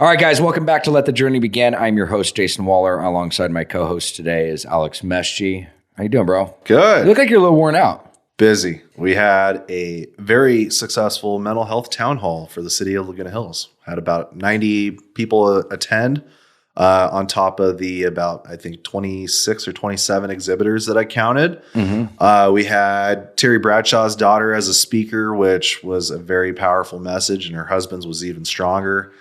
All right, guys, welcome back to Let the Journey Begin. I'm your host, Jason Waller. Alongside my co-host today is Alex Meschi. How you doing, bro? Good. You look like you're a little worn out. Busy. We had a very successful mental health town hall for the city of Laguna Hills. Had about 90 people attend on top of the about, I think, 26 or 27 exhibitors that I counted. Mm-hmm. We had Terry Bradshaw's daughter as a speaker, which was a very powerful message, and her husband's was even stronger.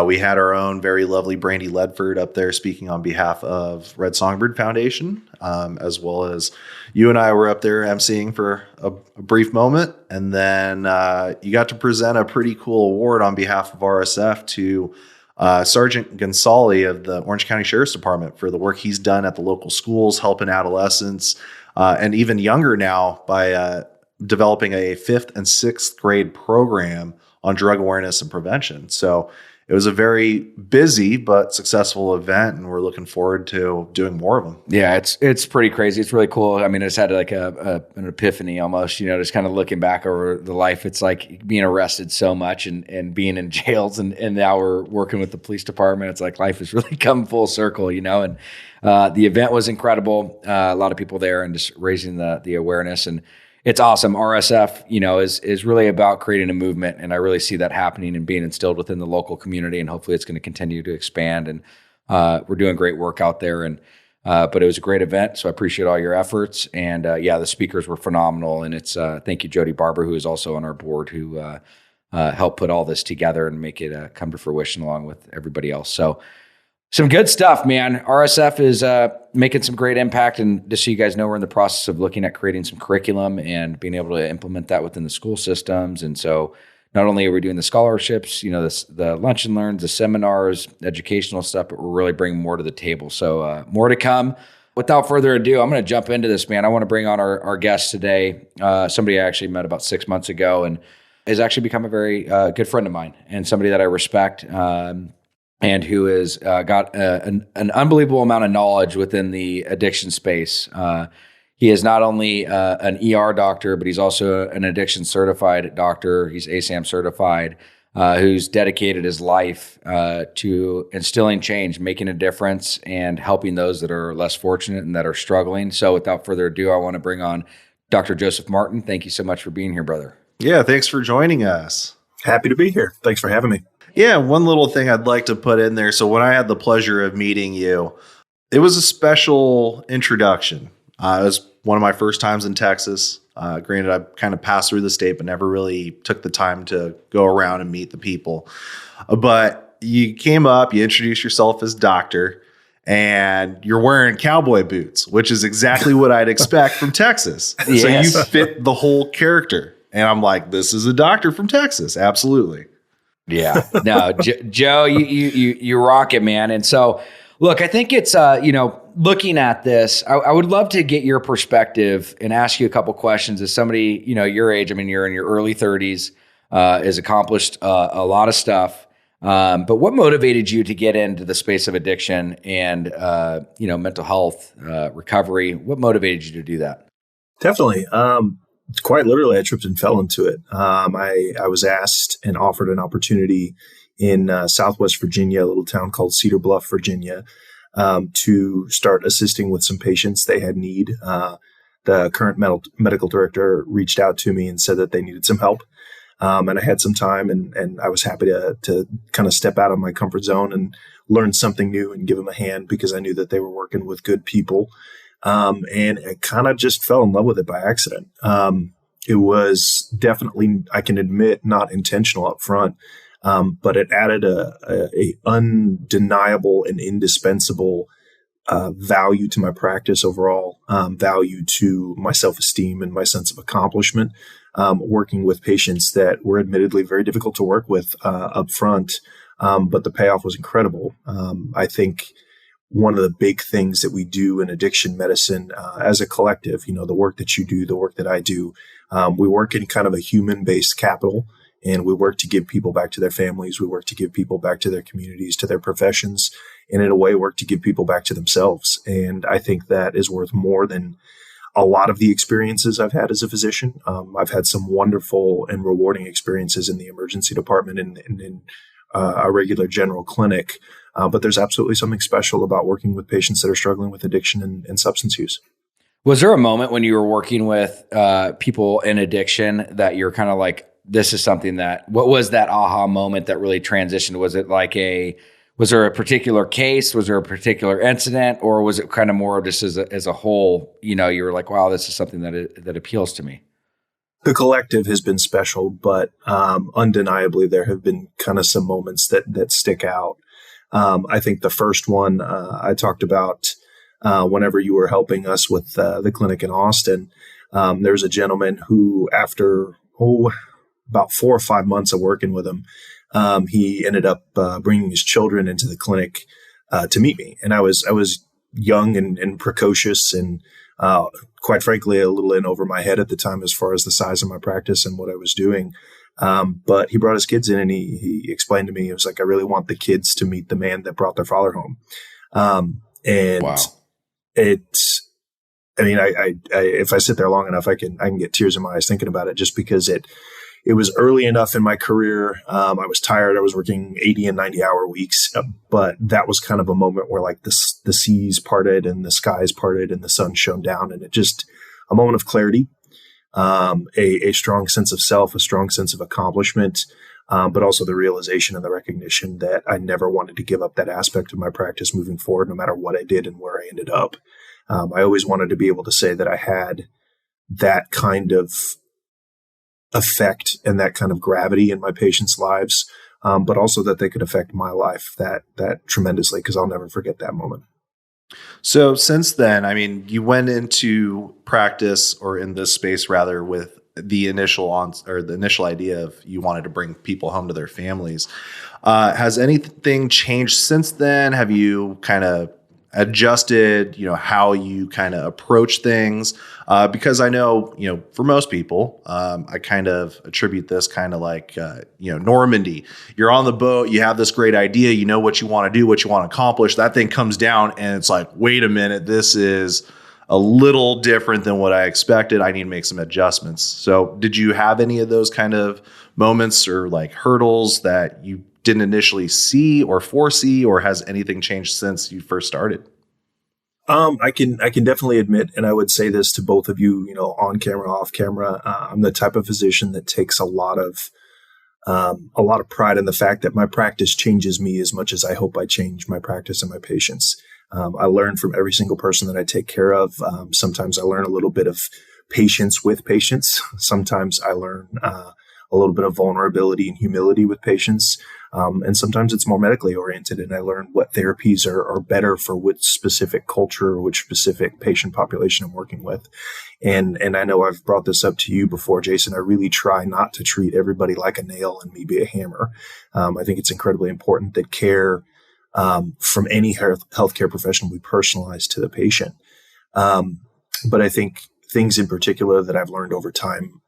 We had our own very lovely Brandy Ledford up there speaking on behalf of Red Songbird Foundation, as well as you and I were up there emceeing for a brief moment. And then you got to present a pretty cool award on behalf of RSF to Sergeant Gonzalez of the Orange County Sheriff's Department for the work he's done at the local schools, helping adolescents, and even younger now by developing a 5th and 6th grade program on drug awareness and prevention. So it was a very busy but successful event, and we're looking forward to doing more of them. Yeah, it's pretty crazy. It's really cool. I mean, I just had like an epiphany almost, just kind of looking back over the life. It's like being arrested so much and being in jails, and now we're working with the police department. It's like life has really come full circle, and the event was incredible. A lot of people there and just raising the awareness, and it's awesome. RSF, is really about creating a movement, and I really see that happening and being instilled within the local community, and hopefully it's going to continue to expand. And we're doing great work out there, and but it was a great event, so I appreciate all your efforts. And the speakers were phenomenal, and it's thank you, Jody Barber, who is also on our board, who helped put all this together and make it come to fruition along with everybody else. So some good stuff, man. RSF is making some great impact. And just so you guys know, we're in the process of looking at creating some curriculum and being able to implement that within the school systems. And so not only are we doing the scholarships, the lunch and learns, the seminars, educational stuff, but we're really bringing more to the table. So more to come. Without further ado, I'm going to jump into this, man. I want to bring on our guest today, somebody I actually met about 6 months ago and has actually become a very good friend of mine and somebody that I respect. And who has got an unbelievable amount of knowledge within the addiction space. He is not only an ER doctor, but he's also an addiction certified doctor. He's ASAM certified, who's dedicated his life to instilling change, making a difference, and helping those that are less fortunate and that are struggling. So without further ado, I want to bring on Dr. Joseph Martin. Thank you so much for being here, brother. Yeah, thanks for joining us. Happy to be here. Thanks for having me. Yeah, one little thing I'd like to put in there. So when I had the pleasure of meeting you, it was a special introduction. It was one of my first times in Texas. Granted, I kind of passed through the state, but never really took the time to go around and meet the people. But you came up, you introduced yourself as doctor, and you're wearing cowboy boots, which is exactly what I'd expect from Texas. Yes. So you fit the whole character. And I'm like, this is a doctor from Texas. Absolutely. Yeah, no, Joe, you rock it, man. And so, look, I think it's, looking at this, I would love to get your perspective and ask you a couple questions as somebody, your age. I mean, you're in your early 30s, has accomplished a lot of stuff. But what motivated you to get into the space of addiction and, mental health, recovery? What motivated you to do that? Definitely. Quite literally, I tripped and fell into it. I was asked and offered an opportunity in Southwest Virginia, a little town called Cedar Bluff, Virginia, to start assisting with some patients they had need. The current medical director reached out to me and said that they needed some help. And I had some time and I was happy to kind of step out of my comfort zone and learn something new and give them a hand because I knew that they were working with good people. And I kind of just fell in love with it by accident. It was definitely, I can admit, not intentional up front, but it added a undeniable and indispensable value to my practice overall, value to my self-esteem and my sense of accomplishment, working with patients that were admittedly very difficult to work with up front, but the payoff was incredible. I think one of the big things that we do in addiction medicine as a collective, the work that you do, the work that I do, we work in kind of a human-based capital, and we work to give people back to their families. We work to give people back to their communities, to their professions, and in a way work to give people back to themselves. And I think that is worth more than a lot of the experiences I've had as a physician. I've had some wonderful and rewarding experiences in the emergency department and in a regular general clinic. But there's absolutely something special about working with patients that are struggling with addiction and substance use. Was there a moment when you were working with people in addiction that you're kind of like, this is something that, what was that aha moment that really transitioned? Was it like was there a particular case? Was there a particular incident? Or was it kind of more just as a whole, you were like, wow, this is something that appeals to me? The collective has been special, but undeniably there have been kind of some moments that stick out. I think the first one I talked about whenever you were helping us with the clinic in Austin. There's a gentleman who, after about 4 or 5 months of working with him, he ended up bringing his children into the clinic to meet me. And I was young and precocious and quite frankly, a little in over my head at the time as far as the size of my practice and what I was doing. But he brought his kids in and he explained to me, he was like, I really want the kids to meet the man that brought their father home. And wow. If I sit there long enough, I can get tears in my eyes thinking about it, just because it was early enough in my career. I was tired. I was working 80 and 90 hour weeks, but that was kind of a moment where like the seas parted and the skies parted and the sun shone down, and it just a moment of clarity, a strong sense of self, a strong sense of accomplishment, but also the realization and the recognition that I never wanted to give up that aspect of my practice moving forward, no matter what I did and where I ended up. I always wanted to be able to say that I had that kind of effect and that kind of gravity in my patients' lives, but also that they could affect my life that tremendously, because I'll never forget that moment. So since then, I mean, you went into practice, or in this space rather, with the initial idea of you wanted to bring people home to their families. Has anything changed since then? Have you kind of adjusted, how you kind of approach things? Because I know, for most people, I kind of attribute this kind of like, Normandy. You're on the boat, you have this great idea, you know what you want to do, what you want to accomplish. That thing comes down and it's like, wait a minute, this is a little different than what I expected. I need to make some adjustments. So did you have any of those kind of moments or like hurdles that you didn't initially see or foresee, or has anything changed since you first started? I can definitely admit, and I would say this to both of you, on camera, off camera. I'm the type of physician that takes a lot of pride in the fact that my practice changes me as much as I hope I change my practice and my patients. I learn from every single person that I take care of. Sometimes I learn a little bit of patience with patients. Sometimes I learn a little bit of vulnerability and humility with patients. And sometimes it's more medically oriented, and I learn what therapies are better for which specific culture or which specific patient population I'm working with. And I know I've brought this up to you before, Jason. I really try not to treat everybody like a nail and me be a hammer. I think it's incredibly important that care from any healthcare professional be personalized to the patient. But I think things in particular that I've learned over time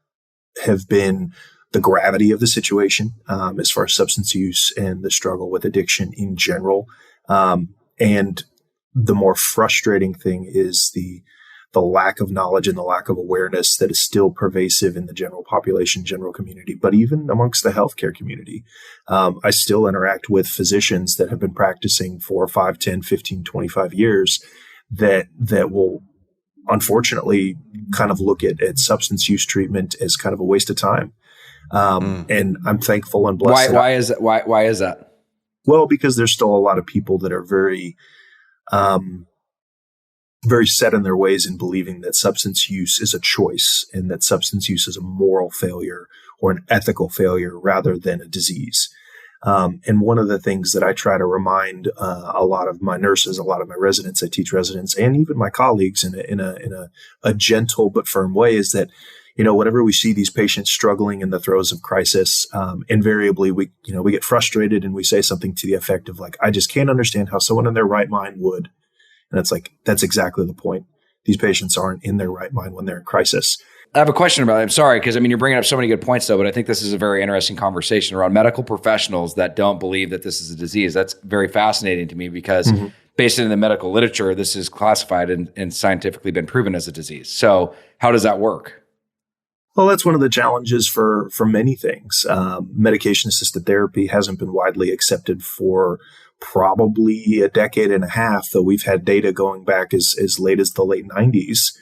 have been the gravity of the situation, as far as substance use and the struggle with addiction in general. And the more frustrating thing is the lack of knowledge and the lack of awareness that is still pervasive in the general population, general community, but even amongst the healthcare community. I still interact with physicians that have been practicing for 5, 10, 15, 25 years that will unfortunately kind of look at substance use treatment as kind of a waste of time. And I'm thankful and blessed. Why is that? Why is that? Well, because there's still a lot of people that are very, very set in their ways in believing that substance use is a choice and that substance use is a moral failure or an ethical failure rather than a disease. And one of the things that I try to remind a lot of my nurses, a lot of my residents, I teach residents, and even my colleagues in a gentle but firm way, is that whenever we see these patients struggling in the throes of crisis, invariably we get frustrated and we say something to the effect of like, I just can't understand how someone in their right mind would. And it's like, that's exactly the point. These patients aren't in their right mind when they're in crisis. I have a question about it. I'm sorry, because you're bringing up so many good points though, but I think this is a very interesting conversation around medical professionals that don't believe that this is a disease. That's very fascinating to me because based in the medical literature, this is classified and scientifically been proven as a disease. So how does that work? Well, that's one of the challenges for many things. Medication-assisted therapy hasn't been widely accepted for probably a decade and a half, though we've had data going back as late as the late 90s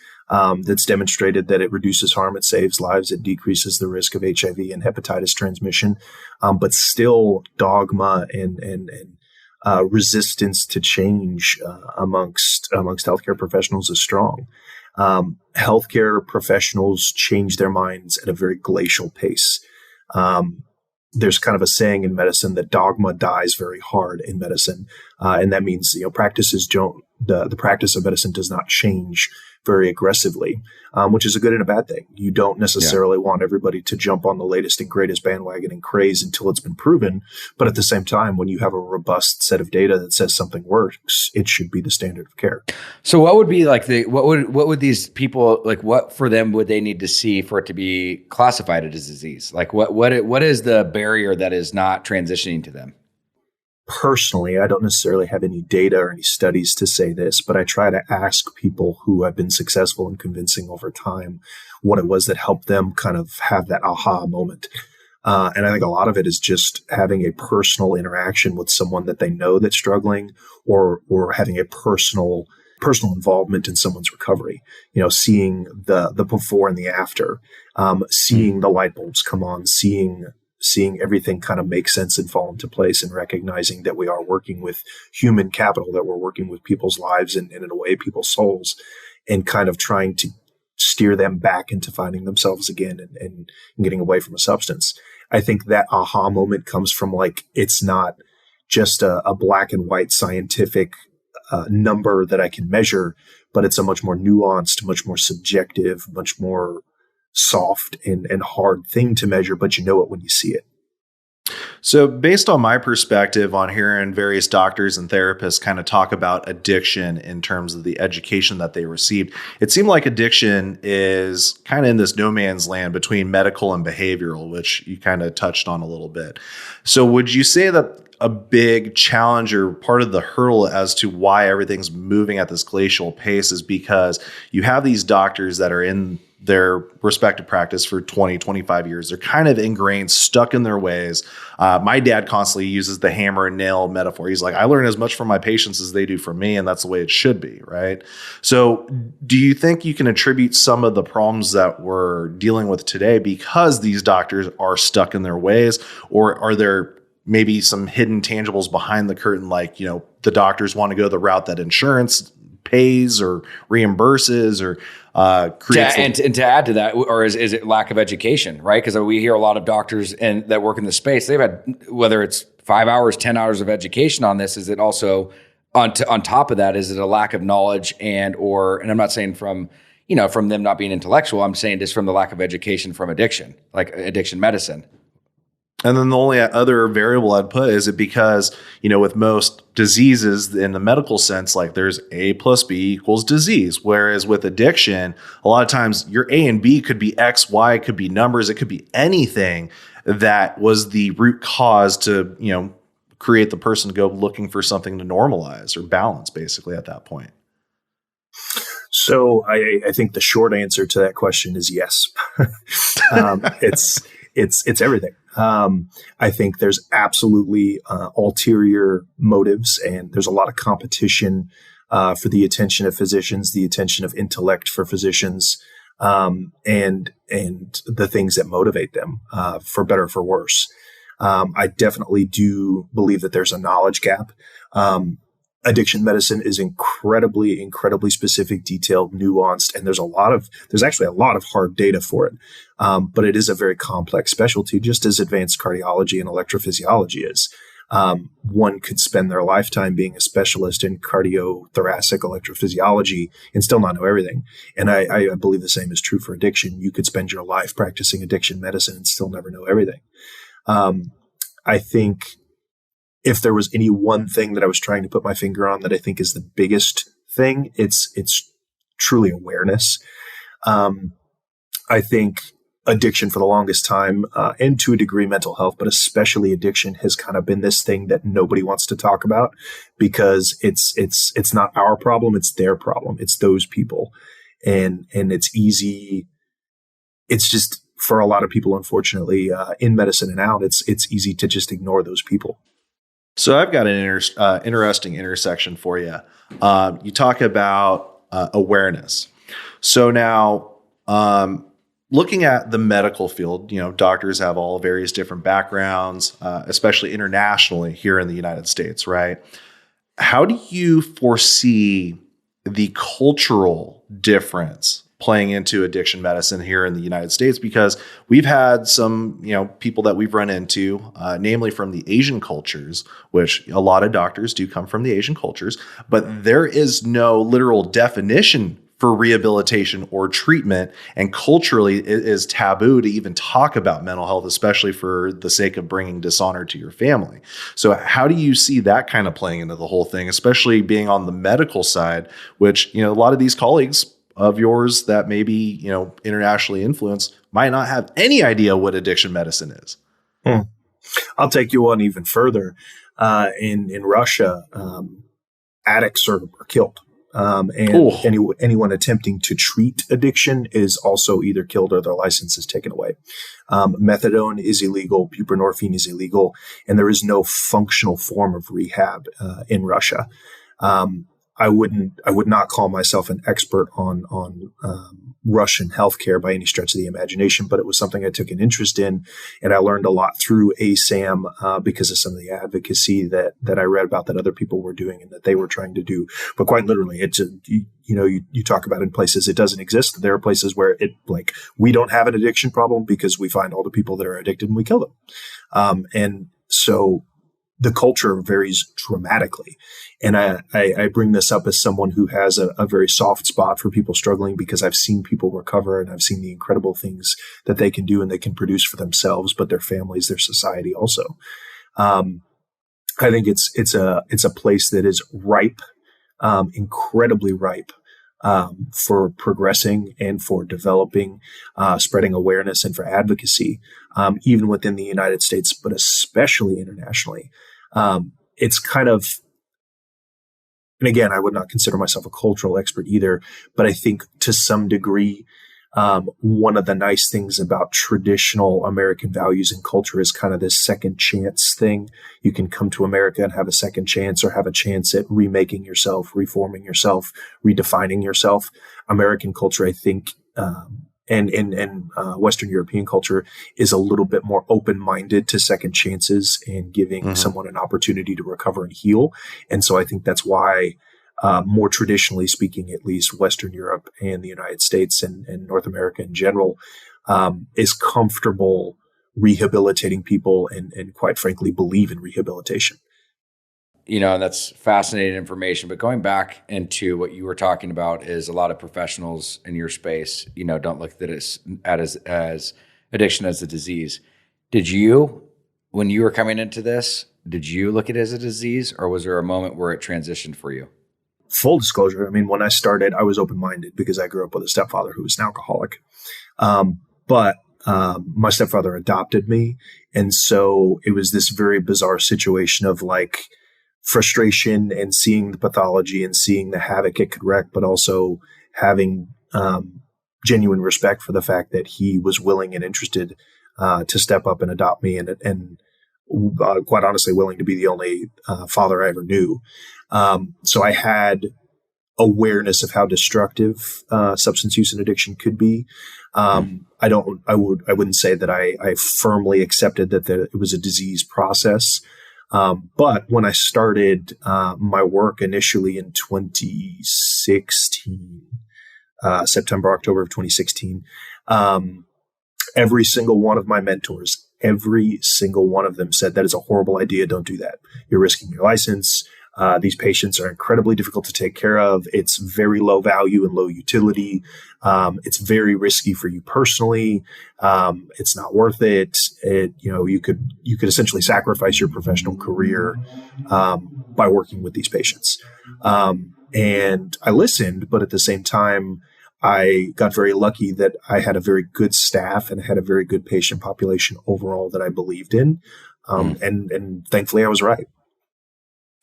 that's demonstrated that it reduces harm, it saves lives, it decreases the risk of HIV and hepatitis transmission. But still, dogma and resistance to change amongst healthcare professionals is strong. Healthcare professionals change their minds at a very glacial pace. There's kind of a saying in medicine that dogma dies very hard in medicine. And that means, practices the practice of medicine does not change very aggressively, which is a good and a bad thing. You don't necessarily want everybody to jump on the latest and greatest bandwagon and craze until it's been proven. But at the same time, when you have a robust set of data that says something works, it should be the standard of care. So what would be like what would these people, like, what for them would they need to see for it to be classified as a disease? Like what is the barrier that is not transitioning to them? Personally, I don't necessarily have any data or any studies to say this, but I try to ask people who have been successful in convincing over time what it was that helped them kind of have that aha moment. And I think a lot of it is just having a personal interaction with someone that they know that's struggling, or having a personal involvement in someone's recovery. Seeing the before and the after, seeing the light bulbs come on, seeing everything kind of make sense and fall into place, and recognizing that we are working with human capital, that we're working with people's lives and in a way, people's souls, and kind of trying to steer them back into finding themselves again and getting away from a substance. I think that aha moment comes from, like, it's not just a black and white scientific number that I can measure, but it's a much more nuanced, much more subjective, much more soft and hard thing to measure, but you know it when you see it. So based on my perspective on hearing various doctors and therapists kind of talk about addiction in terms of the education that they received, it seemed like addiction is kind of in this no man's land between medical and behavioral, which you kind of touched on a little bit. So would you say that a big challenge or part of the hurdle as to why everything's moving at this glacial pace is because you have these doctors that are in their respective practice for 20, 25 years. They're kind of ingrained, stuck in their ways. My dad constantly uses the hammer and nail metaphor. He's like, I learn as much from my patients as they do from me, and that's the way it should be, right? So do you think you can attribute some of the problems that we're dealing with today because these doctors are stuck in their ways, or are there maybe some hidden tangibles behind the curtain, like, the doctors want to go the route that insurance pays or reimburses or creates and to add to that, or is it lack of education, right? Because we hear a lot of doctors that work in the space, they've had, whether it's 5 hours, 10 hours of education on this, is it also on top of that, is it a lack of knowledge and I'm not saying from them not being intellectual, I'm saying just from the lack of education from addiction, like addiction medicine. And then the only other variable I'd put is it because, with most diseases in the medical sense, like there's A plus B equals disease. Whereas with addiction, a lot of times your A and B could be X, Y, it could be numbers, it could be anything that was the root cause to, create the person to go looking for something to normalize or balance basically at that point. So I think the short answer to that question is yes. It's everything. I think there's absolutely ulterior motives, and there's a lot of competition for the attention of physicians, the attention of intellect for physicians, and the things that motivate them, for better or for worse. I definitely do believe that there's a knowledge gap. Addiction medicine is incredibly, incredibly specific, detailed, nuanced, and there's actually a lot of hard data for it. But it is a very complex specialty, just as advanced cardiology and electrophysiology is. One could spend their lifetime being a specialist in cardiothoracic electrophysiology and still not know everything. And I believe the same is true for addiction. You could spend your life practicing addiction medicine and still never know everything. I think if there was any one thing that I was trying to put my finger on that I think is the biggest thing, it's truly awareness. I think addiction for the longest time, and to a degree mental health, but especially addiction, has kind of been this thing that nobody wants to talk about because it's not our problem, it's their problem, it's those people. And it's easy. It's just for a lot of people, unfortunately, in medicine and out, it's easy to just ignore those people. So I've got an interesting intersection for you. You talk about awareness. So now, looking at the medical field, doctors have all various different backgrounds, especially internationally here in the United States, right? How do you foresee the cultural difference playing into addiction medicine here in the United States? Because we've had some, people that we've run into, namely from the Asian cultures, which a lot of doctors do come from the Asian cultures, but there is no literal definition for rehabilitation or treatment. And culturally, it is taboo to even talk about mental health, especially for the sake of bringing dishonor to your family. So how do you see that kind of playing into the whole thing, especially being on the medical side, which, a lot of these colleagues of yours that may be, internationally influenced might not have any idea what addiction medicine is? I'll take you on even further. In Russia, addicts are killed. Anyone attempting to treat addiction is also either killed or their license is taken away. Methadone is illegal, buprenorphine is illegal, and there is no functional form of rehab in Russia. I would not call myself an expert on Russian healthcare by any stretch of the imagination, but it was something I took an interest in, and I learned a lot through ASAM because of some of the advocacy that I read about that other people were doing and that they were trying to do. But quite literally, you talk about in places it doesn't exist. There are places where we don't have an addiction problem because we find all the people that are addicted and we kill them. And so the culture varies dramatically. And I bring this up as someone who has a very soft spot for people struggling because I've seen people recover and I've seen the incredible things that they can do and they can produce for themselves, but their families, their society also. I think it's a place that is ripe, incredibly ripe, for progressing and for developing, spreading awareness and for advocacy, even within the United States, but especially internationally. It's kind of, and again, I would not consider myself a cultural expert either, but I think to some degree, one of the nice things about traditional American values and culture is kind of this second chance thing. You can come to America and have a second chance or have a chance at remaking yourself, reforming yourself, redefining yourself. American culture, I think, and Western European culture is a little bit more open-minded to second chances and giving someone an opportunity to recover and heal. And so I think that's why, more traditionally speaking, at least Western Europe and the United States and North America in general, is comfortable rehabilitating people and quite frankly, believe in rehabilitation. That's fascinating information. But going back into what you were talking about is a lot of professionals in your space, don't look at it as addiction as a disease. Did you, when you were coming into this, did you look at it as a disease, or was there a moment where it transitioned for you? Full disclosure, when I started, I was open-minded because I grew up with a stepfather who was an alcoholic. But my stepfather adopted me. And so it was this very bizarre situation of frustration and seeing the pathology and seeing the havoc it could wreak, but also having genuine respect for the fact that he was willing and interested to step up and adopt me and quite honestly willing to be the only father I ever knew. So I had awareness of how destructive substance use and addiction could be. I wouldn't say that I firmly accepted that it was a disease process. But when I started my work initially in 2016, September, October of 2016, every single one of my mentors, every single one of them said, that is a horrible idea. Don't do that. You're risking your license. These patients are incredibly difficult to take care of. It's very low value and low utility. It's very risky for you personally. It's not worth it. You could essentially sacrifice your professional career by working with these patients. And I listened, but at the same time, I got very lucky that I had a very good staff and had a very good patient population overall that I believed in. And thankfully I was right.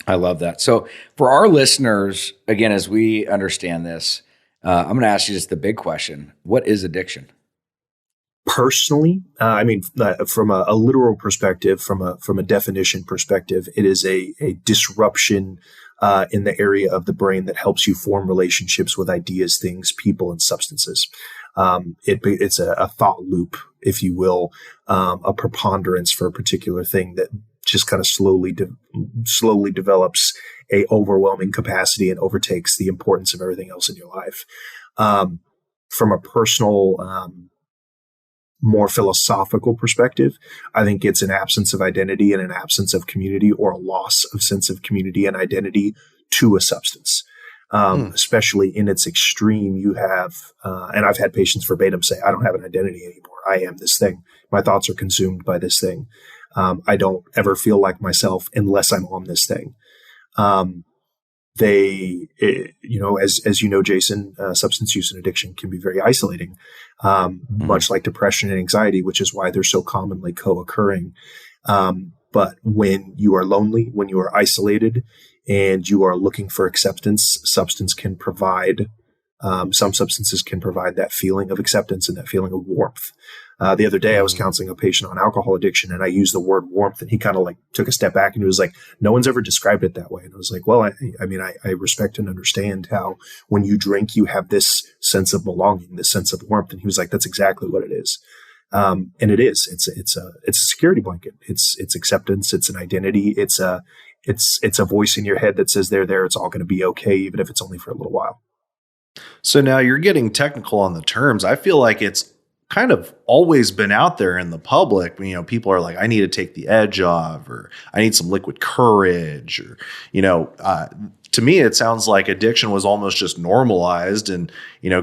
I love that. So for our listeners, again, as we understand this, I'm going to ask you just the big question. What is addiction? Personally, from a literal perspective, from a definition perspective, it is a disruption in the area of the brain that helps you form relationships with ideas, things, people, and substances. It's a thought loop, if you will, a preponderance for a particular thing that just kind of slowly develops a overwhelming capacity and overtakes the importance of everything else in your life. From a personal, more philosophical perspective, I think it's an absence of identity and an absence of community, or a loss of sense of community and identity to a substance. Especially in its extreme, you have, and I've had patients verbatim say, I don't have an identity anymore. I am this thing. My thoughts are consumed by this thing. I don't ever feel like myself unless I'm on this thing. As you know, Jason, substance use and addiction can be very isolating, much like depression and anxiety, which is why they're so commonly co-occurring. But when you are lonely, when you are isolated, and you are looking for acceptance, some substances can provide that feeling of acceptance and that feeling of warmth. The other day I was counseling a patient on alcohol addiction, and I used the word warmth, and he kind of like took a step back and he was like, no one's ever described it that way. And I was like, well, I respect and understand how when you drink, you have this sense of belonging, this sense of warmth. And he was like, that's exactly what it is. And it is, it's a security blanket. It's acceptance. It's an identity. It's a voice in your head that says they're there. It's all going to be okay, even if it's only for a little while. So now you're getting technical on the terms. I feel like it's kind of always been out there in the public. You know, people are like, I need to take the edge off, or I need some liquid courage, or, to me, it sounds like addiction was almost just normalized. And,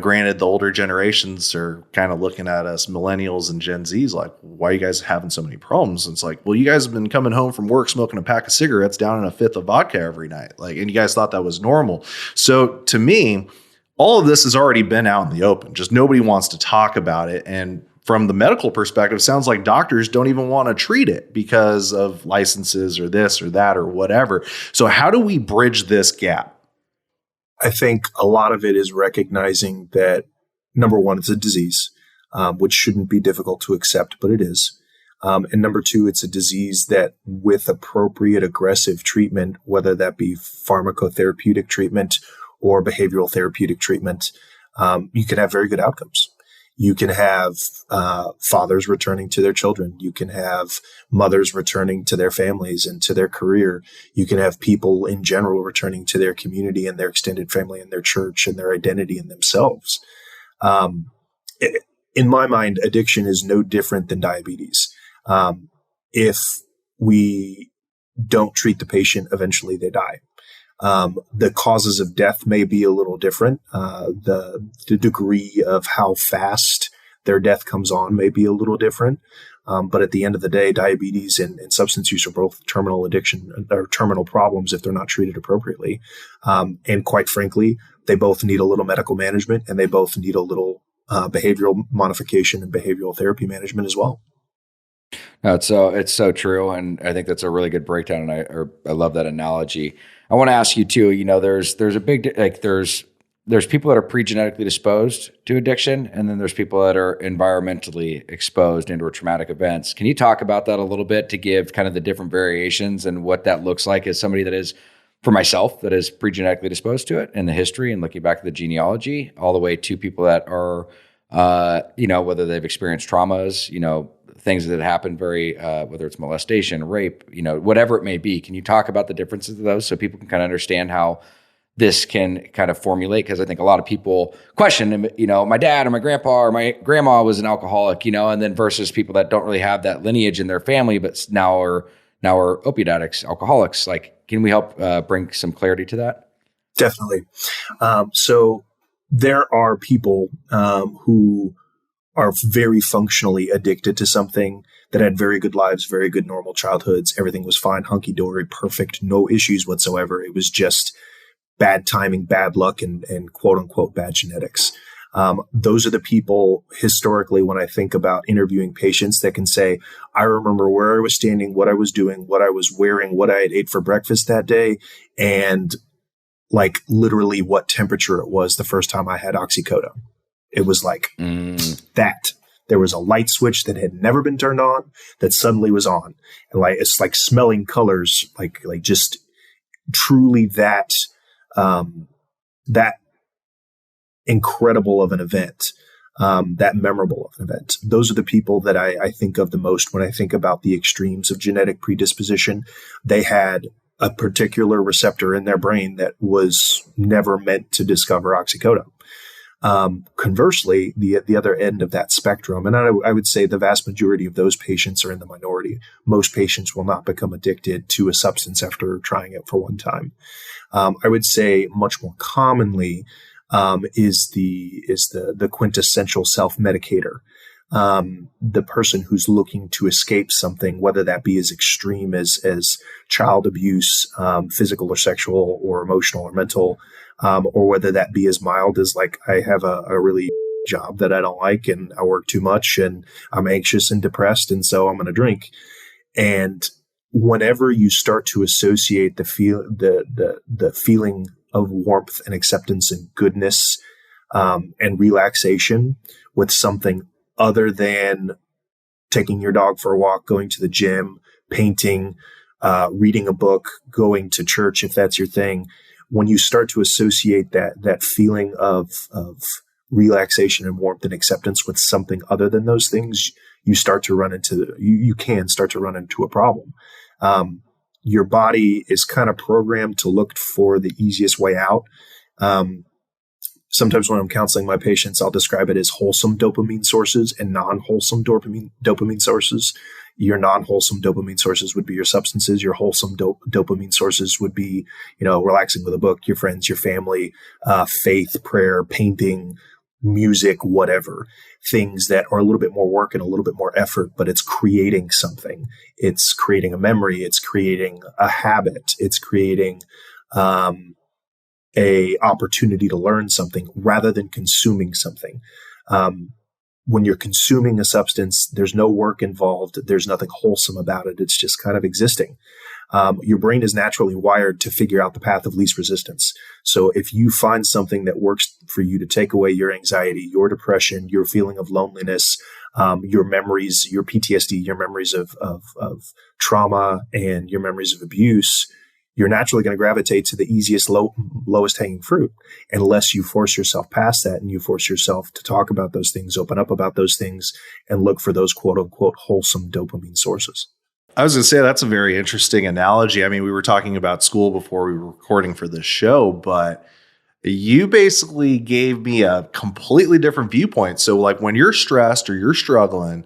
granted, the older generations are kind of looking at us millennials and Gen Zs like, why are you guys having so many problems? And it's like, well, you guys have been coming home from work smoking a pack of cigarettes down in a fifth of vodka every night. And you guys thought that was normal. So to me, all of this has already been out in the open. Just nobody wants to talk about it. And from the medical perspective, sounds like doctors don't even want to treat it because of licenses or this or that or whatever. So how do we bridge this gap? I think a lot of it is recognizing that, number one, it's a disease, which shouldn't be difficult to accept, but it is. And number two, it's a disease that with appropriate aggressive treatment, whether that be pharmacotherapeutic treatment or behavioral therapeutic treatment, you can have very good outcomes. You can have fathers returning to their children. You can have mothers returning to their families and to their career. You can have people in general returning to their community and their extended family and their church and their identity in themselves. In my mind, addiction is no different than diabetes. If we don't treat the patient, eventually they die. The causes of death may be a little different. The degree of how fast their death comes on may be a little different. But at the end of the day, diabetes and substance use are both terminal addiction or terminal problems if they're not treated appropriately. And quite frankly, they both need a little medical management, and they both need a little behavioral modification and behavioral therapy management as well. No, it's so true, and I think that's a really good breakdown, and I love that analogy. I want to ask you too. There's a big there's people that are pre-genetically disposed to addiction, and then there's people that are environmentally exposed into traumatic events. Can you talk about that a little bit to give kind of the different variations and what that looks like as somebody that is, for myself, that is pre-genetically disposed to it, and the history and looking back at the genealogy, all the way to people that are, whether they've experienced traumas, things that happen whether it's molestation, rape, whatever it may be. Can you talk about the differences of those so people can kind of understand how this can kind of formulate? Because I think a lot of people question, my dad or my grandpa or my grandma was an alcoholic, and then versus people that don't really have that lineage in their family, but now are opiate addicts, alcoholics. Can we help bring some clarity to that? Definitely. So there are people who are very functionally addicted to something, that had very good lives, very good normal childhoods. Everything was fine, hunky-dory, perfect, no issues whatsoever. It was just bad timing, bad luck, and quote-unquote bad genetics. Those are the people, historically, when I think about interviewing patients, that can say, I remember where I was standing, what I was doing, what I was wearing, what I had ate for breakfast that day, and literally what temperature it was the first time I had oxycodone. It was that. There was a light switch that had never been turned on that suddenly was on. And like, it's like smelling colors, like just truly that incredible of an event, that memorable of an event. Those are the people that I think of the most when I think about the extremes of genetic predisposition. They had a particular receptor in their brain that was never meant to discover oxycodone. Conversely, the other end of that spectrum, and I would say the vast majority of those patients are in the minority. Most patients will not become addicted to a substance after trying it for one time. I would say much more commonly is the quintessential self-medicator. The person who's looking to escape something, whether that be as extreme as child abuse, physical or sexual or emotional or mental, or whether that be as mild as like, I have a really job that I don't like and I work too much and I'm anxious and depressed. And so I'm going to drink. And whenever you start to associate the feeling of warmth and acceptance and goodness, and relaxation with something other than taking your dog for a walk, going to the gym, painting, reading a book, going to church, if that's your thing, when you start to associate that feeling of relaxation and warmth and acceptance with something other than those things, you start to run into you can start to run into a problem. Your body is kind of programmed to look for the easiest way out. Sometimes when I'm counseling my patients, I'll describe it as wholesome dopamine sources and non-wholesome dopamine sources. Your non-wholesome dopamine sources would be your substances. Your wholesome dopamine sources would be, relaxing with a book, your friends, your family, faith, prayer, painting, music, whatever. Things that are a little bit more work and a little bit more effort, but it's creating something. It's creating a memory. It's creating a habit. It's creating a opportunity to learn something rather than consuming something. When you're consuming a substance, there's no work involved. There's nothing wholesome about it. It's just kind of existing. Your brain is naturally wired to figure out the path of least resistance. So if you find something that works for you to take away your anxiety, your depression, your feeling of loneliness, your memories, your PTSD, your memories of trauma, and your memories of abuse, you're naturally going to gravitate to the easiest, lowest hanging fruit, unless you force yourself past that and you force yourself to talk about those things, open up about those things, and look for those quote unquote wholesome dopamine sources. I was going to say that's a very interesting analogy. I mean, we were talking about school before we were recording for this show, but you basically gave me a completely different viewpoint. So like when you're stressed or you're struggling,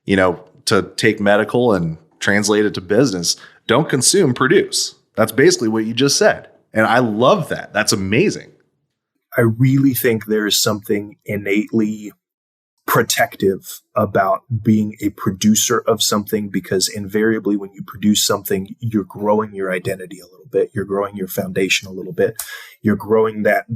to take medical and translate it to business, don't consume, produce. That's basically what you just said. And I love that. That's amazing. I really think there is something innately protective about being a producer of something, because invariably when you produce something, you're growing your identity a little bit. You're growing your foundation a little bit. You're growing that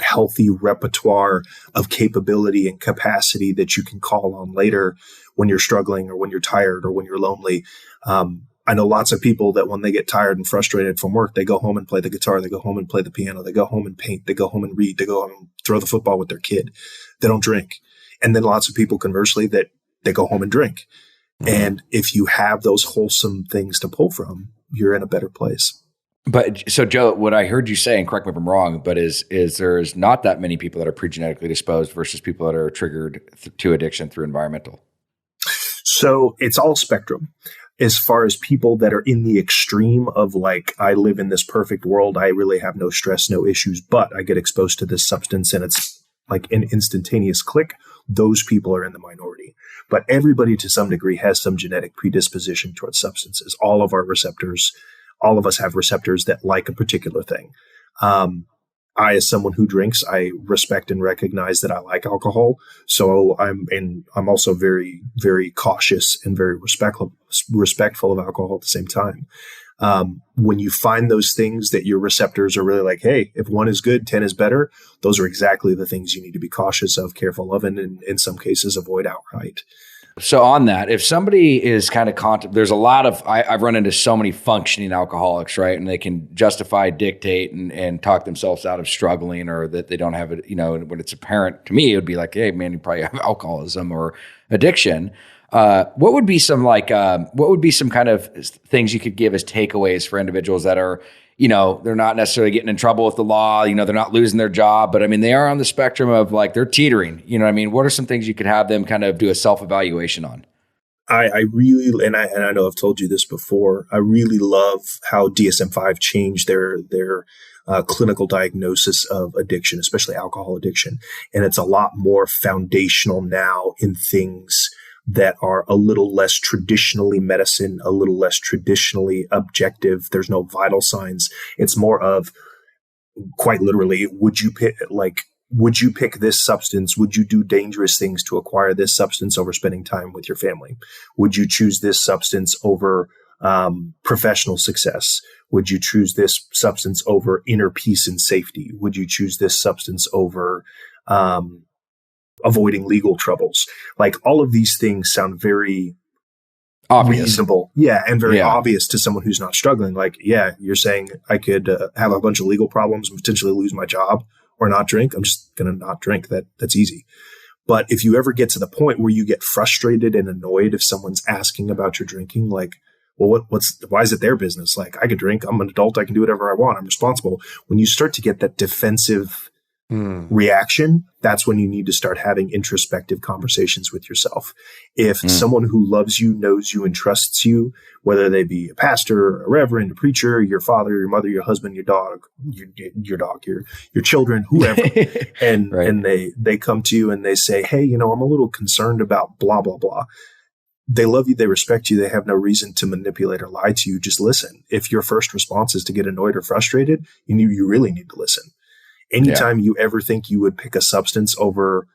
healthy repertoire of capability and capacity that you can call on later when you're struggling or when you're tired or when you're lonely. I know lots of people that when they get tired and frustrated from work, they go home and play the guitar, they go home and play the piano, they go home and paint, they go home and read, they go home and throw the football with their kid. They don't drink. And then lots of people, conversely, that they go home and drink. Mm-hmm. And if you have those wholesome things to pull from, you're in a better place. But so Joe, what I heard you say, and correct me if I'm wrong, but is there's not that many people that are pre-genetically disposed versus people that are triggered to addiction through environmental. So it's all spectrum. As far as people that are in the extreme of like, I live in this perfect world, I really have no stress, no issues, but I get exposed to this substance and it's like an instantaneous click, those people are in the minority. But everybody to some degree has some genetic predisposition towards substances. All of us have receptors that like a particular thing. I, as someone who drinks, I respect and recognize that I like alcohol. So I'm also very, very cautious and very respectful of alcohol at the same time. When you find those things that your receptors are really like, hey, if 1 is good, 10 is better, those are exactly the things you need to be cautious of, careful of, and in some cases avoid outright. So on that, if somebody is kind of there's a lot of I've run into so many functioning alcoholics, right? And they can justify, dictate, and talk themselves out of struggling, or that they don't have it. When it's apparent to me, it would be like, hey, man, you probably have alcoholism or addiction. What would be some kind of things you could give as takeaways for individuals that are, they're not necessarily getting in trouble with the law, they're not losing their job, but I mean, they are on the spectrum of like, they're teetering, what are some things you could have them kind of do a self-evaluation on? I really, and I know I've told you this before, I really love how DSM-5 changed their clinical diagnosis of addiction, especially alcohol addiction. And it's a lot more foundational now in things that are a little less traditionally medicine, a little less traditionally objective. There's no vital signs. It's more of, quite literally, would you pick this substance? Would you do dangerous things to acquire this substance over spending time with your family? Would you choose this substance over professional success? Would you choose this substance over inner peace and safety? Would you choose this substance over avoiding legal troubles? Like, all of these things sound very obvious. Reasonable. Yeah. And very obvious to someone who's not struggling. Like, yeah, you're saying I could have a bunch of legal problems and potentially lose my job or not drink. I'm just going to not drink. That's easy. But if you ever get to the point where you get frustrated and annoyed if someone's asking about your drinking, like, well, why is it their business? Like, I could drink. I'm an adult. I can do whatever I want. I'm responsible. When you start to get that defensive reaction, that's when you need to start having introspective conversations with yourself. If someone who loves you, knows you, and trusts you, whether they be a pastor, a reverend, a preacher, your father, your mother, your husband, your dog, your children, whoever, and right. and they come to you and they say, hey, I'm a little concerned about blah, blah, blah. They love you. They respect you. They have no reason to manipulate or lie to you. Just listen. If your first response is to get annoyed or frustrated, you really need to listen. Anytime you ever think you would pick a substance over,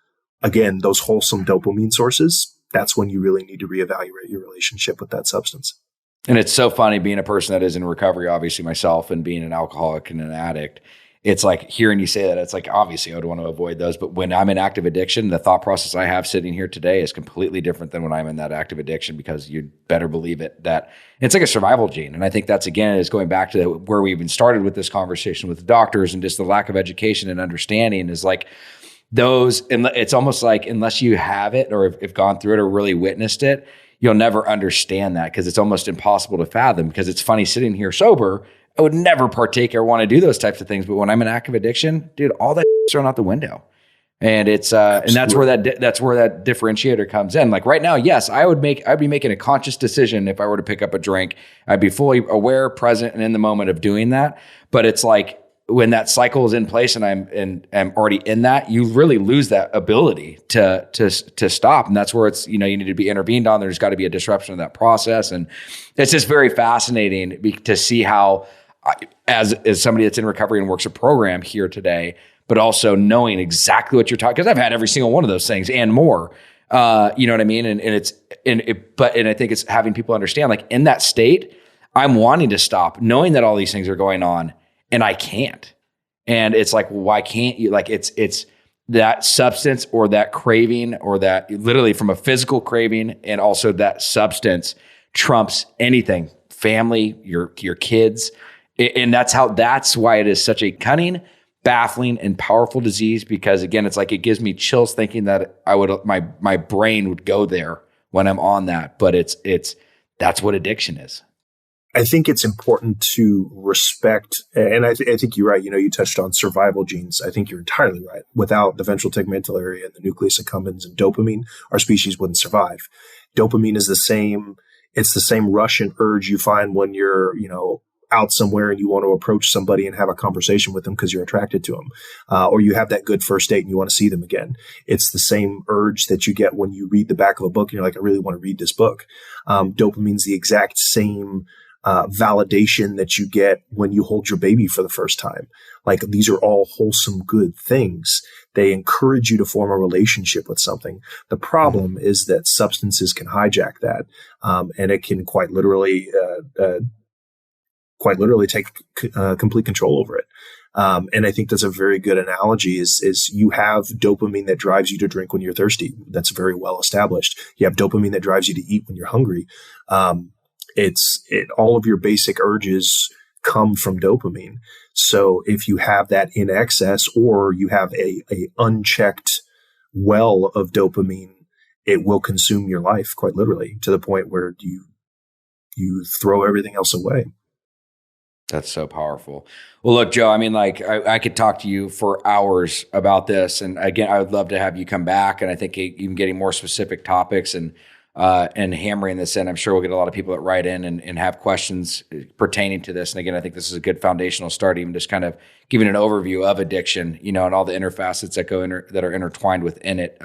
again, those wholesome dopamine sources, that's when you really need to reevaluate your relationship with that substance. And it's so funny being a person that is in recovery, obviously myself, and being an alcoholic and an addict. It's like hearing you say that, it's like, obviously I would want to avoid those. But when I'm in active addiction, the thought process I have sitting here today is completely different than when I'm in that active addiction, because you'd better believe it, that it's like a survival gene. And I think that's, again, is going back to where we even started with this conversation with doctors, and just the lack of education and understanding is like those, and it's almost like unless you have it or have gone through it or really witnessed it, you'll never understand that, because it's almost impossible to fathom. Because it's funny, sitting here sober, I would never partake or want to do those types of things. But when I'm in active addiction, dude, all that thrown out the window. And it's and that's where that differentiator comes in. Like right now, yes, I'd be making a conscious decision if I were to pick up a drink. I'd be fully aware, present, and in the moment of doing that. But it's like when that cycle is in place and I'm already in that, you really lose that ability to stop. And that's where it's, you need to be intervened on. There's got to be a disruption of that process. And it's just very fascinating to see how, as somebody that's in recovery and works a program here today, but also knowing exactly what you're talking, because I've had every single one of those things and more. You know what I mean? And I think it's having people understand, like in that state, I'm wanting to stop, knowing that all these things are going on, and I can't. And it's like, well, why can't you? Like it's that substance or that craving, or that literally from a physical craving, and also that substance trumps anything, family, your kids. And that's why it is such a cunning, baffling, and powerful disease, because again, it's like, it gives me chills thinking that my brain would go there when I'm on that. But that's what addiction is. I think it's important to respect, and I think you're right. You touched on survival genes. I think you're entirely right. Without the ventral tegmental area and the nucleus accumbens and dopamine, our species wouldn't survive. Dopamine is the same. It's the same rush and urge you find when you're, out somewhere and you want to approach somebody and have a conversation with them because you're attracted to them, or you have that good first date and you want to see them again. It's the same urge that you get when you read the back of a book and you're like, I really want to read this book. Dopamine's the exact same validation that you get when you hold your baby for the first time. Like, these are all wholesome, good things. They encourage you to form a relationship with something. The problem is that substances can hijack that, and it can quite literally quite literally take complete control over it. And I think that's a very good analogy is you have dopamine that drives you to drink when you're thirsty. That's very well established. You have dopamine that drives you to eat when you're hungry. All of your basic urges come from dopamine. So if you have that in excess, or you have a unchecked well of dopamine, it will consume your life quite literally, to the point where you throw everything else away. That's so powerful. Well, look, Joe, I mean, like I could talk to you for hours about this. And again, I would love to have you come back. And I think even getting more specific topics and hammering this in, I'm sure we'll get a lot of people that write in and have questions pertaining to this. And again, I think this is a good foundational start, even just kind of giving an overview of addiction, and all the inner facets that that are intertwined within it.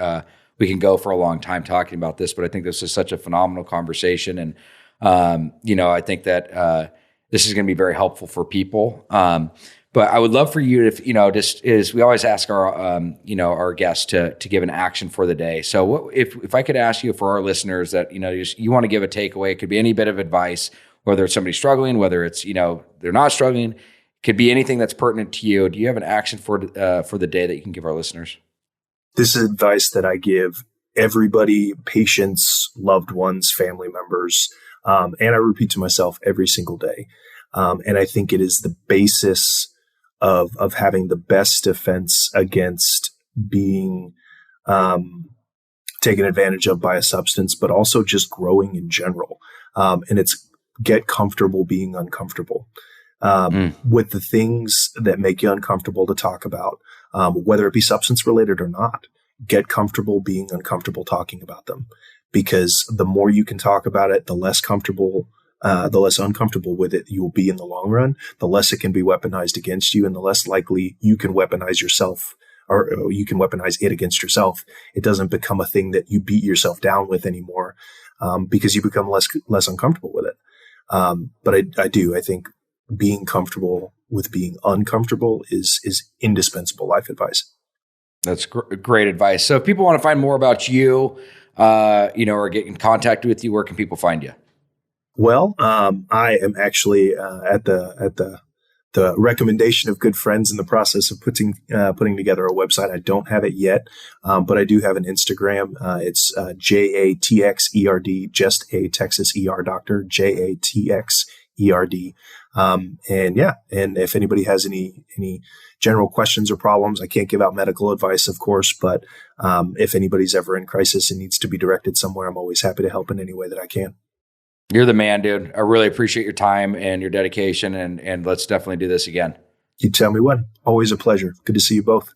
We can go for a long time talking about this, but I think this is such a phenomenal conversation. And, I think that, this is going to be very helpful for people. But I would love for you to, just is we always ask our, our guests to give an action for the day. So if I could ask you, for our listeners that, you want to give a takeaway, it could be any bit of advice, whether it's somebody struggling, whether it's, they're not struggling, could be anything that's pertinent to you. Do you have an action for the day that you can give our listeners? This is advice that I give everybody: patients, loved ones, family members. And I repeat to myself every single day. And I think it is the basis of having the best defense against being taken advantage of by a substance, but also just growing in general. And it's get comfortable being uncomfortable with the things that make you uncomfortable to talk about, whether it be substance related or not. Get comfortable being uncomfortable talking about them. Because the more you can talk about it, the less uncomfortable with it you will be in the long run, the less it can be weaponized against you, and the less likely you can weaponize yourself, or you can weaponize it against yourself. It doesn't become a thing that you beat yourself down with anymore, because you become less uncomfortable with it. But I think being comfortable with being uncomfortable is indispensable life advice. That's great advice. So if people want to find more about you, or get in contact with you, where can people find you? Well, I am actually at the recommendation of good friends in the process of putting together a website. I don't have it yet, but I do have an Instagram. It's JATXERD, just a Texas ER doctor, JATXERD. And if anybody has any general questions or problems, I can't give out medical advice, of course, but if anybody's ever in crisis and needs to be directed somewhere, I'm always happy to help in any way that I can. You're the man, dude. I really appreciate your time and your dedication, and let's definitely do this again. You tell me when. Always a pleasure. Good to see you both.